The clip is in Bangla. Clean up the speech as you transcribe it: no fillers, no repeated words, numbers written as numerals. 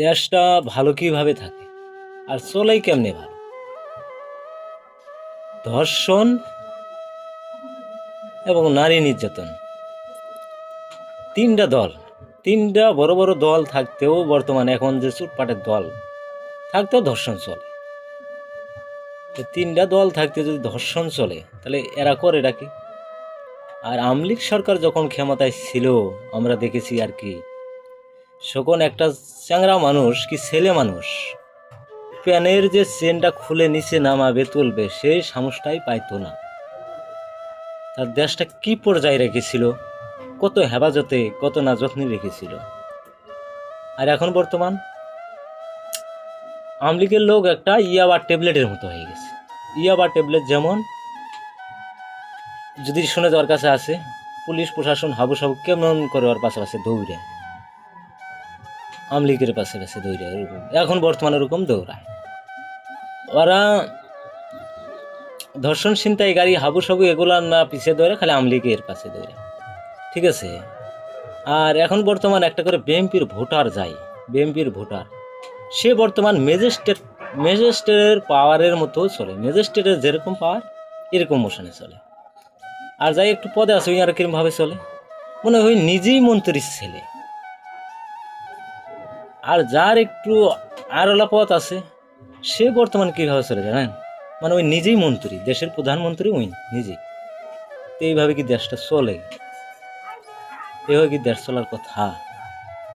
দেশটা ভালো কিভাবে থাকে আর চলেই কেমনে ভালো? ধর্ষণ এবং নারী নির্যাতন, তিনটা দল, তিনটা বড় বড় দল থাকতেও বর্তমানে এখন যে চুটপাটের দল থাকতেও ধর্ষণ চলে। তো তিনটা দল থাকতে যদি ধর্ষণ চলে তাহলে এরা করে এরা কি? আর আওয়ামী লীগ সরকার যখন ক্ষমতায় ছিল আমরা দেখেছি আর কি, তখন একটা চ্যাংড়া মানুষ কি ছেলে মানুষ প্যানের যে চেনটা খুলে নিচে নামাবে তুলবে সেই সাহসটাই পাইতো না। তার দেশটা কি পর্যায়ে রেখেছিল, কত হেফাজতে কত না যত্নে রেখেছিল। আর এখন বর্তমান আওয়ামী লীগের লোক একটা ইয়াবা ট্যাবলেটের মতো হয়ে গেছে। ইয়াবা ট্যাবলেট যেমন যদি শুনে যাওয়ার কাছে আছে, পুলিশ প্রশাসন হাবুসাবু কেমন করে ওর পাশাপাশি দৌড়ে, আওয়ামী লীগের পাশাপাশি দৌড়ে এরকম এখন বর্তমানে ওরকম দৌড়ায় ওরা। ধর্ষণ ছিনতাই গাড়ি হাবুসাবু এগুলা না পিছিয়ে দৌড়ে, খালি আওয়ামী লীগের পাশে দৌড়ে, ঠিক আছে। আর এখন বর্তমান একটা করে বিএনপির ভোটার যায়, বিএনপির ভোটার সে বর্তমান ম্যাজিস্ট্রেটের পাওয়ারের মতো চলে, ম্যাজিস্ট্রেটের যেরকম পাওয়ার এরকম মোশনে চলে। আর যাই একটু পদে আছে ওই আর কিরম ভাবে চলে, মনে হয় নিজেই মন্ত্রীর ছেলে। আর যার একটু আরলা পথ আছে সে বর্তমান কিভাবে চলে জানেন, মানে ওই নিজেই মন্ত্রী, দেশের প্রধানমন্ত্রী ওই নিজেই। তো এইভাবে কি দেশটা চলে? এভাবে কি দেশ চলার কথা?